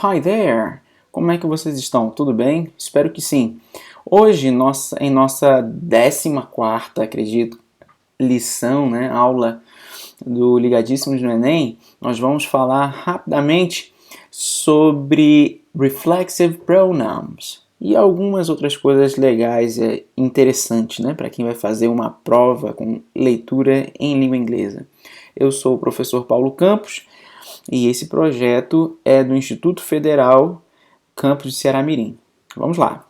Hi there! Como é que vocês estão? Tudo bem? Espero que sim. Hoje, em nossa 14ª, acredito, lição, né, aula do Ligadíssimos no Enem, nós vamos falar rapidamente sobre reflexive pronouns e algumas outras coisas legais e interessantes, né, para quem vai fazer uma prova com leitura em língua inglesa. Eu sou o professor Paulo Campos e esse projeto é do Instituto Federal Campus de Ceará-Mirim. Vamos lá.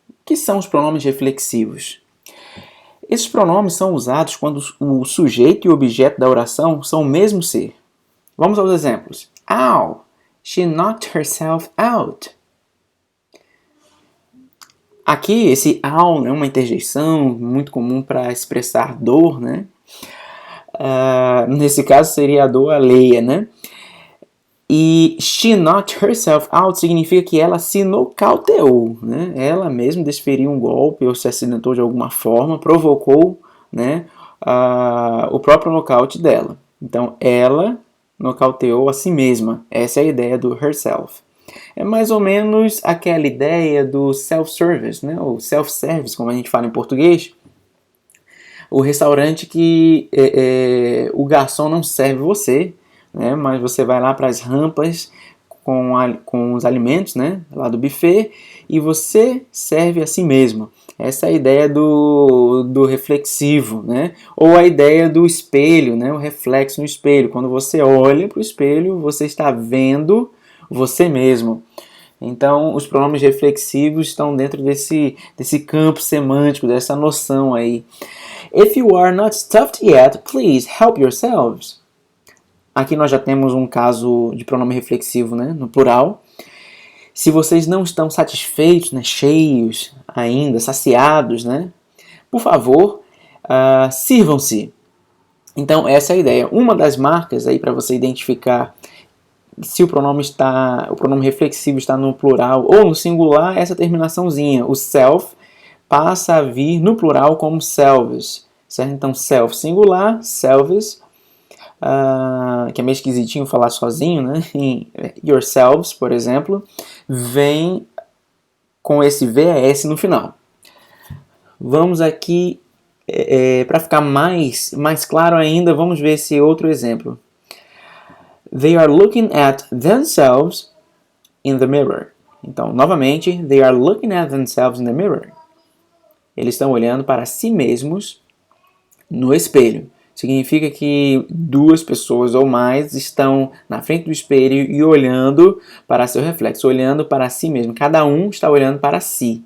O que são os pronomes reflexivos? Esses pronomes são usados quando o sujeito e o objeto da oração são o mesmo ser. Vamos aos exemplos. Ow! She knocked herself out. Aqui, esse ow é uma interjeição muito comum para expressar dor, né? Nesse caso seria a dor alheia, né? E she knocked herself out significa que ela se nocauteou, né? Ela mesma desferiu um golpe ou se acidentou de alguma forma, provocou, né, o próprio nocaute dela. Então, ela nocauteou a si mesma. Essa é a ideia do herself. É mais ou menos aquela ideia do self-service, né? Ou self-service, como a gente fala em português. O restaurante que o garçom não serve você, né, mas você vai lá para as rampas com os alimentos, né, lá do buffet, e você serve a si mesmo. Essa é a ideia do reflexivo, né? Ou a ideia do espelho, né? O reflexo no espelho. Quando você olha para o espelho, você está vendo você mesmo. Então, os pronomes reflexivos estão dentro desse campo semântico, dessa noção aí. If you are not stuffed yet, please help yourselves. Aqui nós já temos um caso de pronome reflexivo, né, no plural. Se vocês não estão satisfeitos, né, cheios ainda, saciados, né, por favor, sirvam-se. Então essa é a ideia. Uma das marcas aí para você identificar se o pronome reflexivo está no plural ou no singular, essa terminaçãozinha, o self, passa a vir no plural como selves, certo? Então self singular, selves, que é meio esquisitinho falar sozinho, né? Em yourselves, por exemplo, vem com esse VS no final. Vamos aqui, para ficar mais claro ainda, vamos ver esse outro exemplo. They are looking at themselves in the mirror. Então, novamente, they are looking at themselves in the mirror. Eles estão olhando para si mesmos no espelho. Significa que duas pessoas ou mais estão na frente do espelho e olhando para seu reflexo, olhando para si mesmo. Cada um está olhando para si.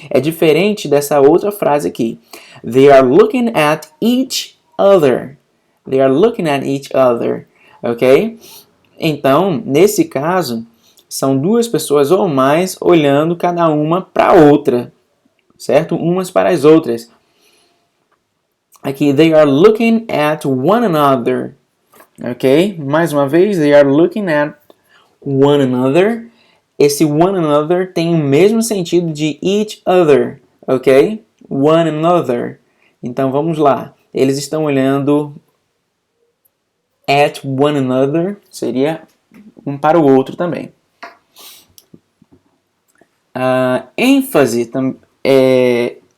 É diferente dessa outra frase aqui. They are looking at each other. They are looking at each other. Ok? Então, nesse caso, são duas pessoas ou mais olhando cada uma para a outra. Certo? Umas para as outras. Aqui, they are looking at one another. Ok? Mais uma vez, they are looking at one another. Esse one another tem o mesmo sentido de each other. Ok? One another. Então, vamos lá. Eles estão olhando at one another. Seria um para o outro também. ênfase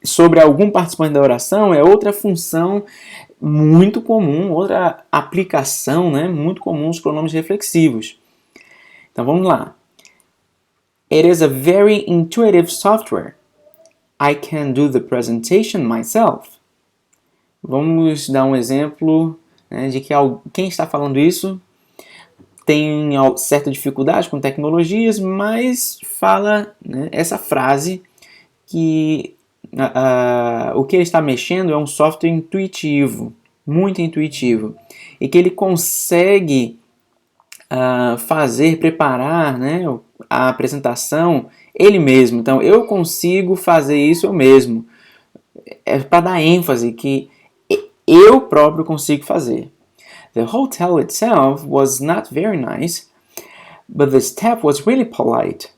sobre algum participante da oração é outra função muito comum, outra aplicação, né, muito comum dos pronomes reflexivos. Então vamos lá. It is a very intuitive software. I can do the presentation myself. Vamos dar um exemplo, né, de que quem está falando isso tem certa dificuldade com tecnologias, mas fala, né, essa frase que o que ele está mexendo é um software intuitivo, muito intuitivo, e que ele consegue preparar, né, a apresentação ele mesmo. Então, eu consigo fazer isso eu mesmo. É para dar ênfase que eu próprio consigo fazer. The hotel itself was not very nice, but the staff was really polite.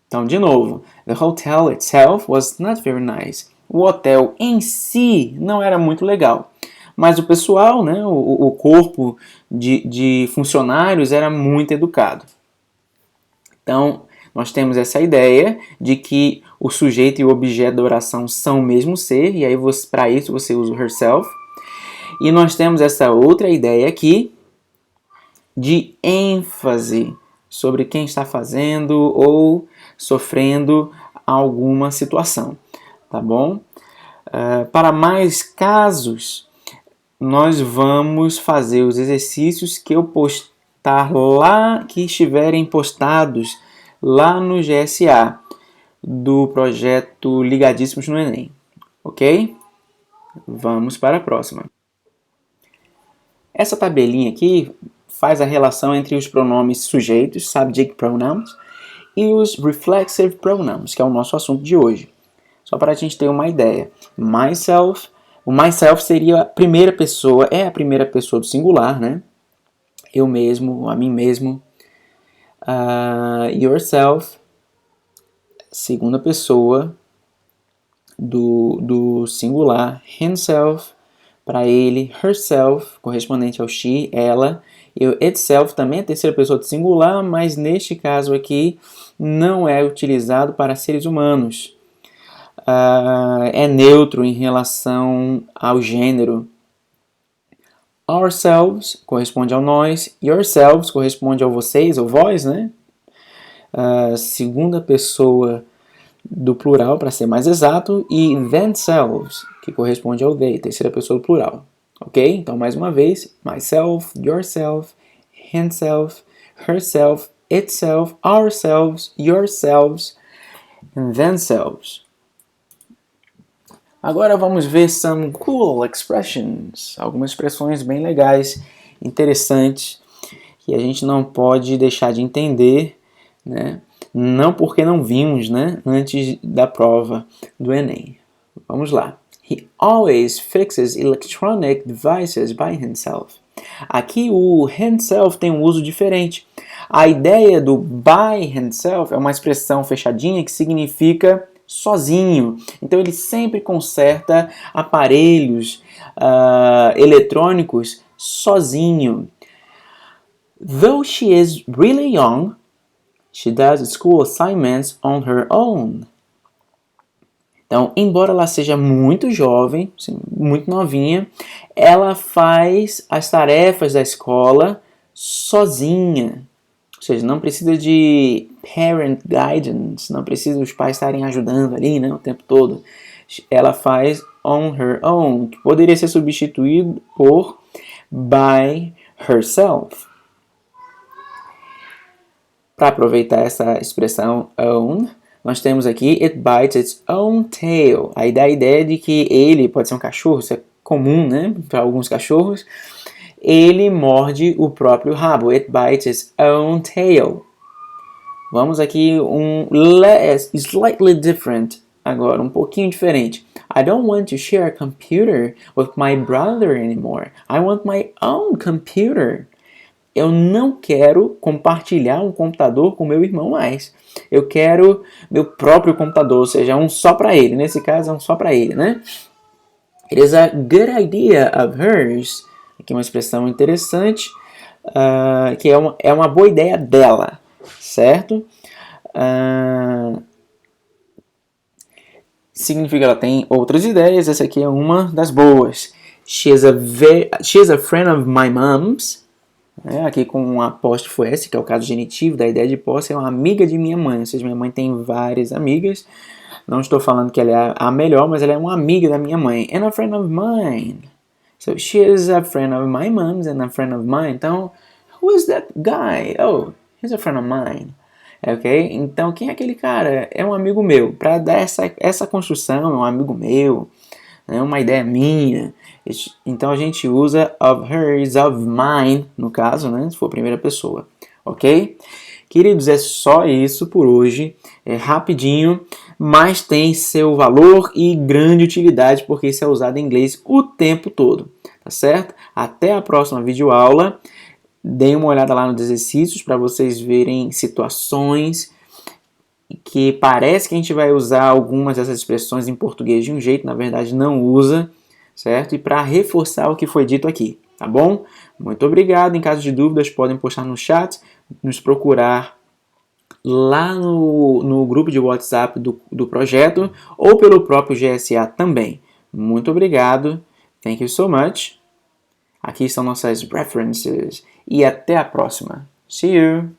Então, de novo, the hotel itself was not very nice. O hotel em si não era muito legal, mas o pessoal, né, o corpo de funcionários era muito educado. Então, nós temos essa ideia de que o sujeito e o objeto da oração são o mesmo ser, e aí para isso você usa o herself. E nós temos essa outra ideia aqui de ênfase sobre quem está fazendo ou sofrendo alguma situação, tá bom? Para mais casos, nós vamos fazer os exercícios que eu postar lá, que estiverem postados lá no GSA do projeto Ligadíssimos no Enem, ok? Vamos para a próxima. Essa tabelinha aqui faz a relação entre os pronomes sujeitos, subject pronouns, e os reflexive pronouns, que é o nosso assunto de hoje. Só para a gente ter uma ideia. Myself, o myself seria a primeira pessoa, é a primeira pessoa do singular, né? Eu mesmo, a mim mesmo. Yourself, segunda pessoa do singular. Himself, para ele. Herself, correspondente ao she, ela. Itself também é a terceira pessoa do singular, mas neste caso aqui não é utilizado para seres humanos. É neutro em relação ao gênero. Ourselves corresponde ao nós, yourselves corresponde ao vocês, ou vós, né? Segunda pessoa do plural, para ser mais exato, e themselves, que corresponde ao they, terceira pessoa do plural. Ok? Então, mais uma vez, myself, yourself, himself, herself, itself, ourselves, yourselves, and themselves. Agora vamos ver some cool expressions, algumas expressões bem legais, interessantes, que a gente não pode deixar de entender, né? Não porque não vimos, né? Antes da prova do Enem. Vamos lá. He always fixes electronic devices by himself. Aqui o himself tem um uso diferente. A ideia do by himself é uma expressão fechadinha que significa sozinho. Então ele sempre conserta aparelhos eletrônicos sozinho. Though she is really young, she does school assignments on her own. Então, embora ela seja muito jovem, muito novinha, ela faz as tarefas da escola sozinha. Ou seja, não precisa de parent guidance, não precisa os pais estarem ajudando ali, né, o tempo todo. Ela faz on her own, que poderia ser substituído por by herself. Para aproveitar essa expressão own, nós temos aqui it bites its own tail. Aí dá a ideia de que ele pode ser um cachorro, isso é comum, né, para alguns cachorros. Ele morde o próprio rabo. It bites its own tail. Vamos aqui slightly different agora, um pouquinho diferente. I don't want to share a computer with my brother anymore. I want my own computer. Eu não quero compartilhar um computador com meu irmão mais. Eu quero meu próprio computador, ou seja, um só para ele. Nesse caso, é um só para ele, né? It is a good idea of hers. Aqui uma expressão interessante, que é uma boa ideia dela, certo? Significa que ela tem outras ideias, essa aqui é uma das boas. She is a friend of my mom's. Aqui com um apóstrofo S, que é o caso genitivo da ideia de posse, é uma amiga de minha mãe. Ou seja, minha mãe tem várias amigas. Não estou falando que ela é a melhor, mas ela é uma amiga da minha mãe. And a friend of mine. So she is a friend of my mom's and a friend of mine. Então, who is that guy? Oh, he's a friend of mine. Ok? Então, quem é aquele cara? É um amigo meu. Para dar essa construção, é um amigo meu. É uma ideia minha. Então, a gente usa of hers, of mine, no caso, né? Se for a primeira pessoa. Ok? Queridos, é só isso por hoje. É rapidinho, mas tem seu valor e grande utilidade, porque isso é usado em inglês o tempo todo. Tá certo? Até a próxima videoaula. Deem uma olhada lá nos exercícios para vocês verem situações que parece que a gente vai usar algumas dessas expressões em português de um jeito, na verdade não usa, certo? E para reforçar o que foi dito aqui, tá bom? Muito obrigado. Em caso de dúvidas, podem postar no chat, nos procurar lá no grupo de WhatsApp do projeto ou pelo próprio GSA também. Muito obrigado. Thank you so much. Aqui estão nossas references. E até a próxima. See you!